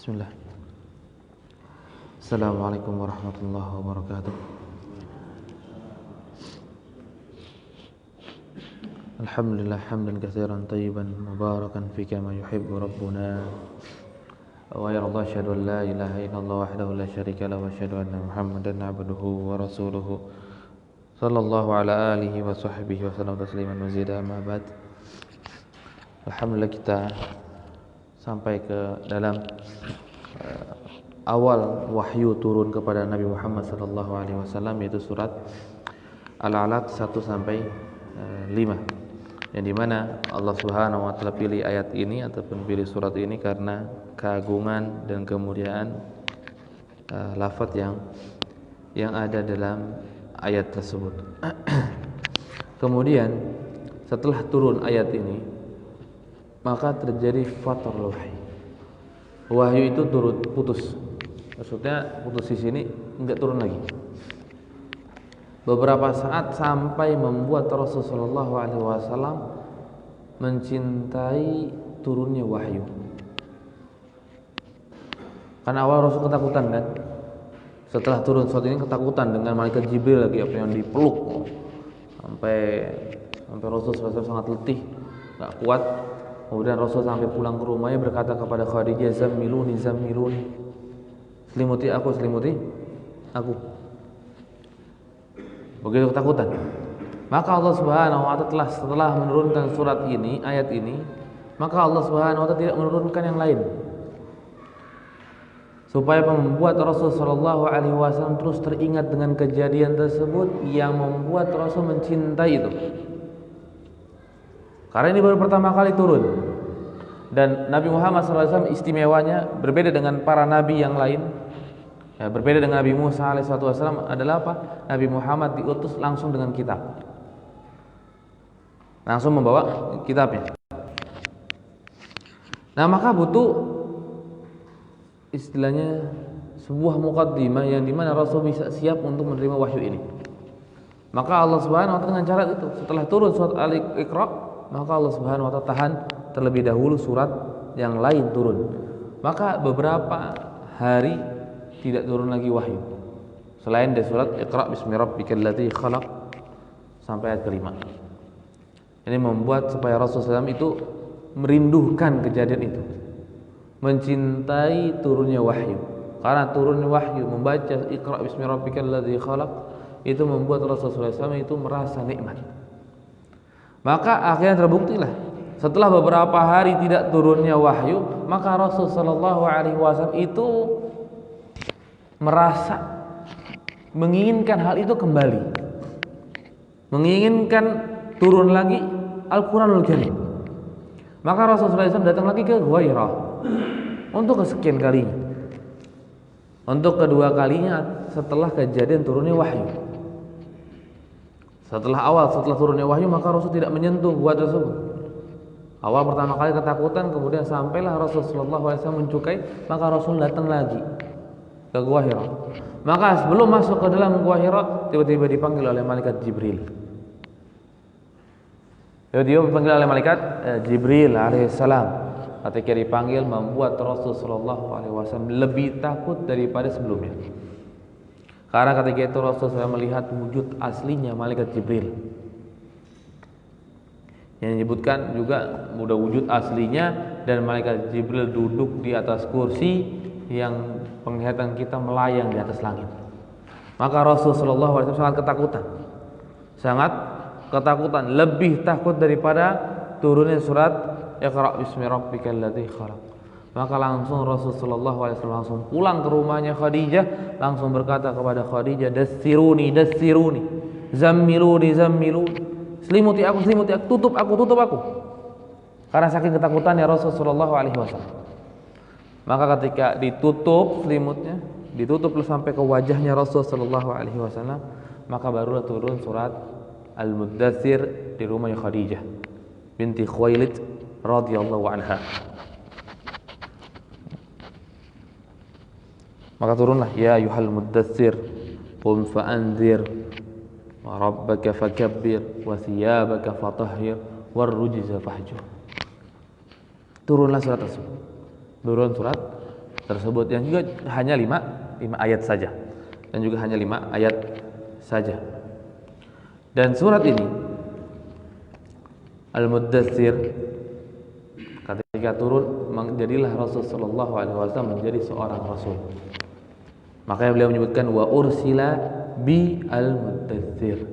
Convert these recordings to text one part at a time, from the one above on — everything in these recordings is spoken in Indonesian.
Bismillah. Assalamualaikum warahmatullahi wabarakatuh. Alhamdulillah hamdan katsiran tayyiban mubarakan fi kama yuhibbu rabbuna wa yarda. Asyhadu an la ilaha illallah wahdahu la syarika lahu wa asyhadu anna Muhammadan abduhu wa rasuluhu sallallahu ala alihi wa sahbihi wa sallam tasliman mazida amma ba'd. Alhamdulillah kita sampai ke dalam awal wahyu turun kepada Nabi Muhammad sallallahu alaihi wasallam, yaitu surat Al-Alaq 1 sampai 5. Yang dimana Allah Subhanahu wa taala pilih ayat ini ataupun pilih surat ini karena keagungan dan kemuliaan lafaz yang ada dalam ayat tersebut. Kemudian setelah turun ayat ini, maka terjadi fatrul wahyi. Wahyu itu turun putus. Maksudnya putus di sini enggak turun lagi. Beberapa saat sampai membuat Rasulullah SAW mencintai turunnya wahyu. Karena awal Rasul ketakutan kan. Setelah turun surat ini ketakutan dengan malaikat Jibril lagi apa yang dipeluk. Sampai Rasul SAW sangat letih, enggak kuat. Kemudian Rasul sampai pulang ke rumahnya berkata kepada Khadijah, "Zammiluni, zammiluni." Selimuti aku. Begitu ketakutan. Maka Allah Subhanahu wa taala setelah menurunkan surat ini, ayat ini, maka Allah Subhanahu wa taala tidak menurunkan yang lain. Supaya membuat Rasul sallallahu alaihi wasallam terus teringat dengan kejadian tersebut yang membuat Rasul mencintai itu. Karena ini baru pertama kali turun. Dan Nabi Muhammad SAW istimewanya berbeda dengan para nabi yang lain. Berbeda dengan Nabi Musa alaihissalam adalah apa? Nabi Muhammad diutus langsung dengan kitab. Langsung membawa kitabnya. Nah, maka butuh istilahnya sebuah muqaddimah yang dimana Rasul bisa siap untuk menerima wahyu ini. Maka Allah Subhanahu wa taala dengan cara itu, setelah turun surat Al-Iqra, maka Allah Subhanahu wa taala tahan terlebih dahulu surat yang lain turun. Maka beberapa hari tidak turun lagi wahyu selain dari surat Iqra bismi rabbikal ladzi khalaq sampai ayat ke-5. Ini membuat supaya Rasulullah SAW itu merindukan kejadian itu, mencintai turunnya wahyu. Karena turunnya wahyu, membaca Iqra bismi rabbikal ladzi khalaq, itu membuat Rasulullah SAW itu merasa nikmat. Maka akhirnya terbuktilah setelah beberapa hari tidak turunnya wahyu, maka Rasul sallallahu alaihi wasallam itu merasa menginginkan hal itu kembali, menginginkan turun lagi Al-Qur'anul Karim. Maka Rasulullah SAW datang lagi ke Gua Hira untuk kesekian kalinya, untuk kedua kalinya setelah kejadian turunnya wahyu. Setelah turunnya wahyu, maka Rasul tidak menyentuh gua tersebut. Awal pertama kali ketakutan, kemudian sampailah Rasulullah SAW mencukai, maka Rasul datang lagi ke Gua Hira. Maka sebelum masuk ke dalam Gua Hira, tiba-tiba dipanggil oleh malaikat Jibril. Dia dipanggil oleh malaikat Jibril alaihissalam. Ketika dipanggil, membuat Rasulullah SAW lebih takut daripada sebelumnya. Karena ketika itu Rasulullah SAW melihat wujud aslinya malaikat Jibril. Yang disebutkan juga mudah wujud aslinya, dan malaikat Jibril duduk di atas kursi yang penglihatan kita melayang di atas langit. Maka Rasulullah SAW sangat ketakutan, lebih takut daripada turunnya surat Iqra bismi rabbikal ladzi khalaq. Maka langsung Rasulullah SAW langsung pulang ke rumahnya Khadijah, langsung berkata kepada Khadijah, "Dassiruni, zammiluni, selimuti aku, tutup aku." Karena saking ketakutannya Rasulullah SAW. Maka ketika ditutup selimutnya, ditutup sampai ke wajahnya Rasulullah SAW, maka barulah turun surat Al-Muddatsir di rumahnya Khadijah binti Khuwailid radhiyallahu anha. Maka turunlah, "Ya ayyuhal muddatsir, qum fa'anzir, wa rabbaka fakabbir, wa thiyabaka fatahhir, war rujza fahjur." Turunlah surat tersebut. Turun surat tersebut yang juga hanya 5 ayat saja. Dan juga hanya 5 ayat saja. Dan surat ini Al-Muddatsir ketika turun menjadilah Rasul sallallahu alaihi wasallam menjadi seorang rasul. Makanya beliau menyebutkan wa ursila bi al-Muddatsir,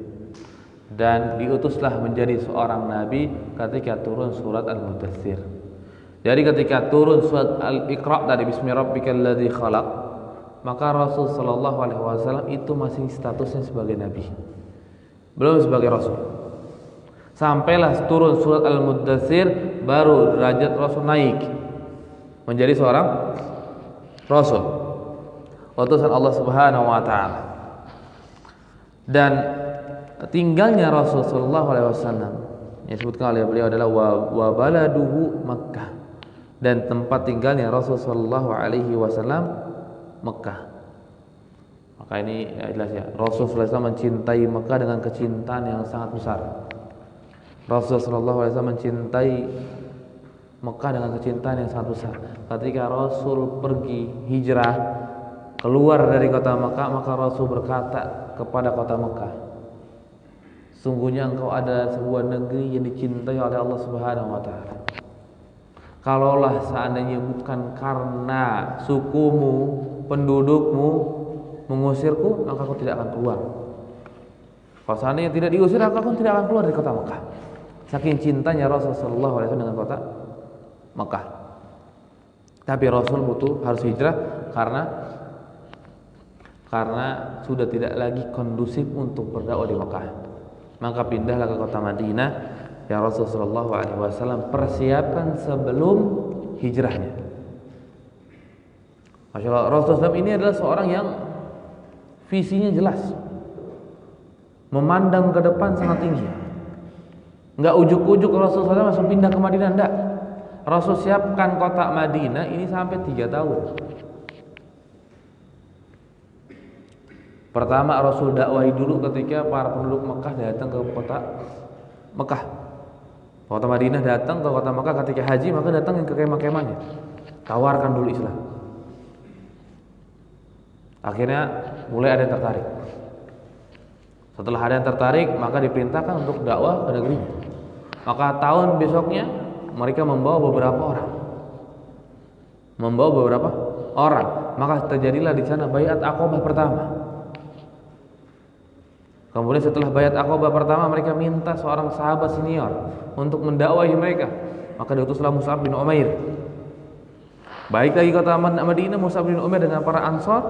dan diutuslah menjadi seorang nabi ketika turun surat Al-Muddatsir. Jadi ketika turun surat Al-Iqra dari Bismi rabbikal ladzi khalaq, maka Rasul sallallahu alaihi wasallam itu masih statusnya sebagai nabi, belum sebagai rasul. Sampailah turun surat Al-Muddatsir, baru derajat Rasul naik menjadi seorang rasul, utusan Allah Subhanahu wa taala. Dan tinggalnya Rasul sallallahu alaihi wasallam yang disebutkan oleh beliau adalah wa baladuhu Makkah, dan tempat tinggalnya Rasul sallallahu alaihi wasallam Mekah. Maka ini ya jelas ya, Rasul sallallahu alaihi wasallam mencintai Mekah dengan kecintaan yang sangat besar. Rasul sallallahu alaihi wasallam mencintai Mekah dengan kecintaan yang sangat besar. Ketika Rasul pergi hijrah keluar dari kota Mekah, maka Rasul berkata kepada kota Mekah, sungguhnya engkau adalah sebuah negeri yang dicintai oleh Allah Subhanahu wa taala. Kalaulah seandainya bukan karena sukumu, pendudukmu mengusirku, maka aku tidak akan keluar. Kalau seandainya tidak diusir, aku tidak akan keluar dari kota Mekah. Saking cintanya Rasul sallallahu alaihi wasallam dengan kota Mekah. Tapi Rasul harus hijrah karena sudah tidak lagi kondusif untuk berdakwah di Mekah. Maka pindahlah ke kota Madinah yang Rasul sallallahu alaihi wasallam persiapkan sebelum hijrahnya. Masya Allah, Rasulullah SAW ini adalah seorang yang visinya jelas, memandang ke depan sangat tinggi. Enggak ujuk-ujuk Rasulullah SAW langsung pindah ke Madinah, enggak. Rasul siapkan kota Madinah ini sampai 3 tahun. Pertama Rasul dakwahi dulu ketika para penduduk Mekah datang ke kota Mekah. Kota Madinah datang ke kota Mekah ketika haji, maka datang ke kemah-kemahnya. Tawarkan dulu Islam. Akhirnya mulai ada yang tertarik. Setelah ada yang tertarik, maka diperintahkan untuk dakwah ke negerinya. Maka tahun besoknya mereka membawa beberapa orang. Maka terjadilah di sana Baiat Aqabah pertama. Kemudian setelah Baiat Aqabah pertama, mereka minta seorang sahabat senior untuk mendakwahi mereka. Maka diutuslah Mus'ab bin Umair. Baik lagi kota Madinah, Mus'ab bin Umair dengan para Ansar,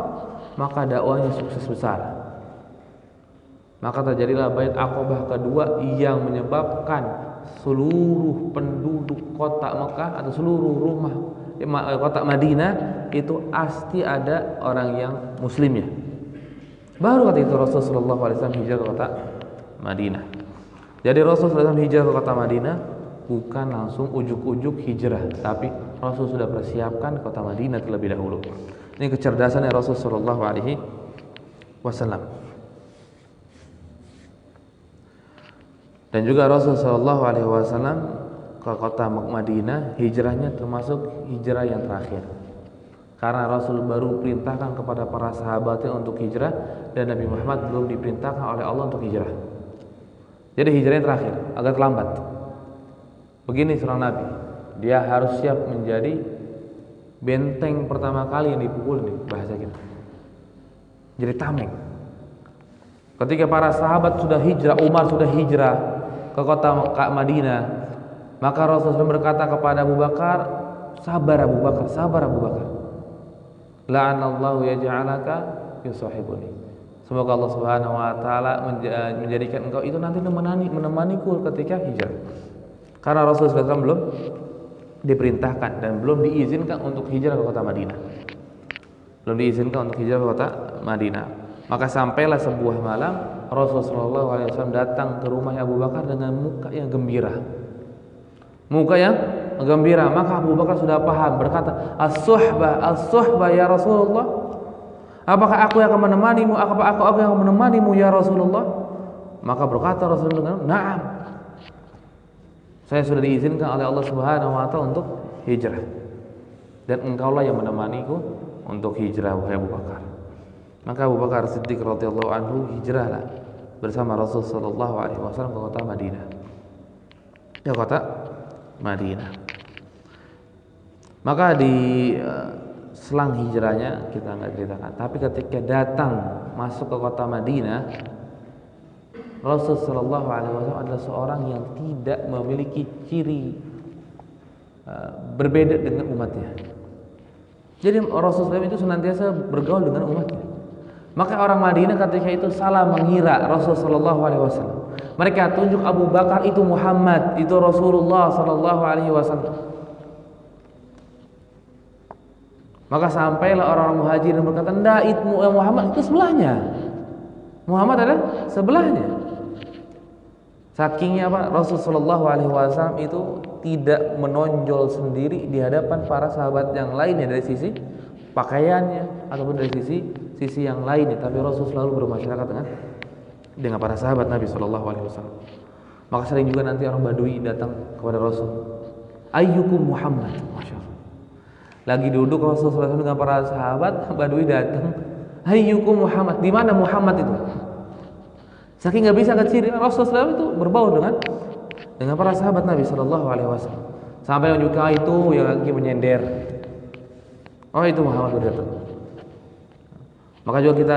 maka dakwahnya sukses besar. Maka terjadilah Baiat Aqabah kedua yang menyebabkan seluruh penduduk kota Mekah atau seluruh rumah kota Madinah itu pasti ada orang yang muslimnya. Baru ketika itu Rasulullah SAW hijrah ke kota Madinah. Jadi Rasulullah SAW hijrah ke kota Madinah bukan langsung ujuk-ujuk hijrah, tapi Rasul sudah persiapkan kota Madinah terlebih dahulu. Ini kecerdasan Rasulullah SAW. Dan juga Rasulullah SAW ke kota Madinah hijrahnya termasuk hijrah yang terakhir. Karena Rasul baru perintahkan kepada para sahabatnya untuk hijrah, dan Nabi Muhammad belum diperintahkan oleh Allah untuk hijrah. Jadi hijrahnya terakhir, agak terlambat. Begini seorang Nabi, dia harus siap menjadi benteng pertama kali yang dipukul nih, bahasa kita. Jadi tameng. Ketika para sahabat sudah hijrah, Umar sudah hijrah ke kota Madinah, maka Rasulullah berkata kepada Abu Bakar, sabar Abu Bakar, sabar Abu Bakar. La'anallahu yaj'alaka yusahibuni. Semoga Allah Subhanahu wa taala menjadikan engkau itu nanti menemaniku ketika hijrah. Karena Rasulullah SAW belum diperintahkan dan belum diizinkan untuk hijrah ke kota Madinah. Belum diizinkan untuk hijrah ke kota Madinah. Maka sampailah sebuah malam Rasulullah SAW datang ke rumah Abu Bakar dengan muka yang gembira. Muka yang gembira. Maka Abu Bakar sudah paham, berkata, As-suhbah ya Rasulullah. Apakah aku yang akan menemanimu? Apakah aku yang akan menemanimu ya Rasulullah? Maka berkata Rasulullah, "Na'am. Saya sudah diizinkan oleh Allah Subhanahu wa taala untuk hijrah." dan engkaulah yang menemaniku untuk hijrah wahai Abu Bakar. Maka Abu Bakar Siddiq radhiyallahu anhu hijrahlah bersama Rasul sallallahu alaihi wasallam ke kota Madinah. Ke kota Madinah. Maka di selang hijrahnya kita nggak ceritakan, tapi ketika datang masuk ke kota Madinah, Rasul sallallahu alaihi wasallam adalah seorang yang tidak memiliki ciri berbeda dengan umatnya. Jadi Rasulullah itu senantiasa bergaul dengan umatnya. Maka orang Madinah ketika itu salah mengira Rasul sallallahu alaihi wasallam. Mereka tunjuk Abu Bakar itu Muhammad, itu Rasulullah sallallahu alaihi wasallam. Maka sampailah orang Muhajirin berkata, "Enggak, itu Muhammad itu sebelahnya." Muhammad adalah sebelahnya. Sakingnya apa? Rasul sallallahu alaihi wasallam itu tidak menonjol sendiri di hadapan para sahabat yang lainnya dari sisi pakaiannya ataupun dari sisi yang lainnya, tapi Rasul selalu bermasyarakat dengan para sahabat Nabi sallallahu alaihi wasallam. Maka sering juga nanti orang Badui datang kepada Rasul, "Ayyukum Muhammad?" Masyaallah. Lagi duduk Rasul sallallahu alaihi wasallam dengan para sahabat, Badui datang, "Ayyukum Muhammad?" Di mana Muhammad itu? Saking nggak bisa kecil, Rasul sallallahu alaihi wasallam itu berbau dengan para sahabat Nabi sallallahu alaihi wasallam. Sampai menunjukkan itu yang lagi menyender. Oh, itu Muhammad sudah datang. Maka juga kita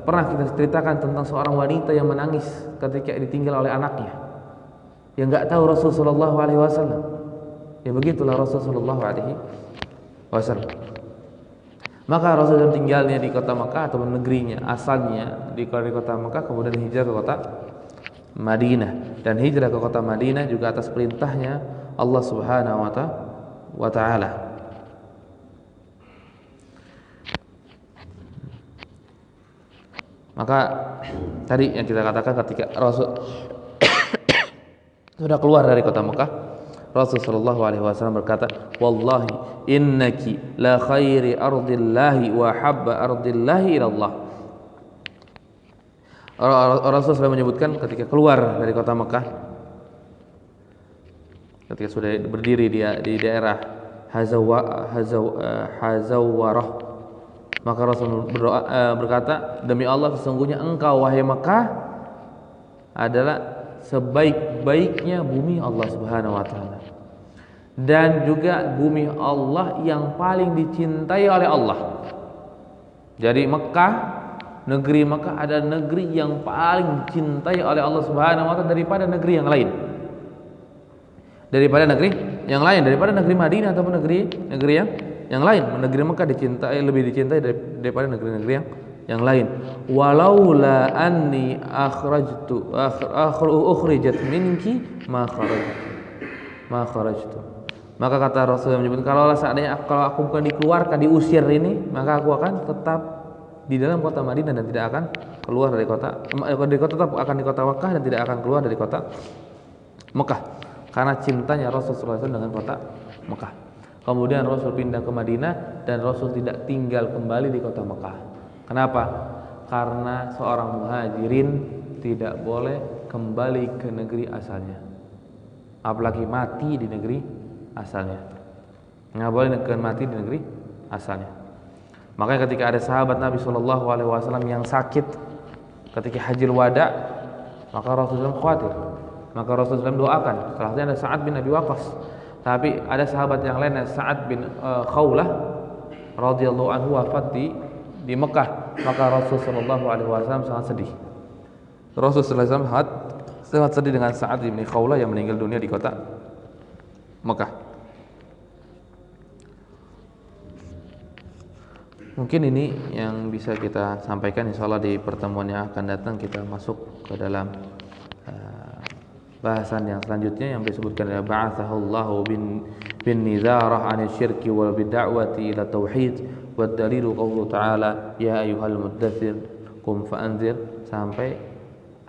pernah kita ceritakan tentang seorang wanita yang menangis ketika ditinggal oleh anaknya, yang nggak tahu Rasul sallallahu alaihi wasallam. Ya begitulah Rasul sallallahu alaihi wasallam. Maka Rasulullah tinggalnya di kota Makkah atau negerinya asalnya di kota Makkah, kemudian hijrah ke kota Madinah, dan hijrah ke kota Madinah juga atas perintahnya Allah Subhanahu wa taala. Maka tadi yang kita katakan ketika Rasul sudah keluar dari kota Mekah, Rasul sallallahu alaihi wasallam berkata, "Wallahi innaki la khairi ardillahi wa habba ardillahi ila Allah." Rasul SAW menyebutkan ketika keluar dari kota Mekah, ketika sudah berdiri di daerah Hazawarah, maka Rasul berkata, "Demi Allah, sesungguhnya engkau wahai Mekah adalah sebaik-baiknya bumi Allah Subhanahu wa taala, dan juga bumi Allah yang paling dicintai oleh Allah." Jadi Mekah, negeri Mekah adalah negeri yang paling dicintai oleh Allah Subhanahu wa taala daripada negeri yang lain. Daripada negeri Madinah ataupun negeri yang lain. Negeri Mekah lebih dicintai daripada negeri-negeri yang lain. Walaula anni ukhrijat minki ma kharajtu. Maka kata Rasul menyebut, kalau aku bukan dikeluarkan, diusir ini, maka aku akan tetap di dalam kota Madinah dan tidak akan keluar dari kota tetap akan di kota Mekah dan tidak akan keluar dari kota Mekah, karena cintanya Rasulullah SAW dengan kota Mekah. Kemudian Rasul pindah ke Madinah dan Rasul tidak tinggal kembali di kota Mekah. Kenapa? Karena seorang muhajirin tidak boleh kembali ke negeri asalnya, apalagi mati di negeri asalnya. Nggak boleh mati di negeri asalnya. Makanya ketika ada sahabat Nabi Shallallahu Alaihi Wasallam yang sakit ketika Hajjil Wada, maka Rasulullah khawatir. Maka Rasulullah doakan. Salah satunya ada Sa'ad bin Abi Waqqas. Tapi ada sahabat yang lain, Sa'ad bin Khawlah radhiyallahu anhu, wafat di Mekah. Maka Rasulullah Shallallahu Alaihi Wasallam sangat sedih. Rasulullah SAW sangat sedih dengan Sa'ad bin Khawlah yang meninggal dunia di kota Mekah. Mungkin ini yang bisa kita sampaikan. Insyaallah di pertemuan yang akan datang kita masuk ke dalam bahasan yang selanjutnya yang disebutkan oleh ba'athahullahu bin nizarah 'anil syirki wal bid'awati ila tauhid wad dalilu qaulu ta'ala ya ayyuhal muddatsir qum fa'anzir, sampai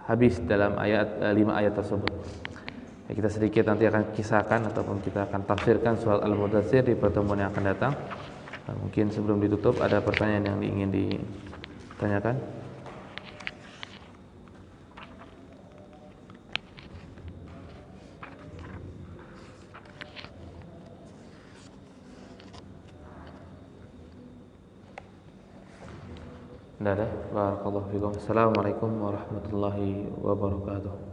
habis dalam 5 ayat tersebut. Kita sedikit nanti akan kisahkan ataupun kita akan tafsirkan surat Al-Mudatsir di pertemuan yang akan datang. Mungkin sebelum ditutup ada pertanyaan yang ingin ditanyakan. Tidak ada. Barakallahu fikum. Assalamualaikum warahmatullahi wabarakatuh.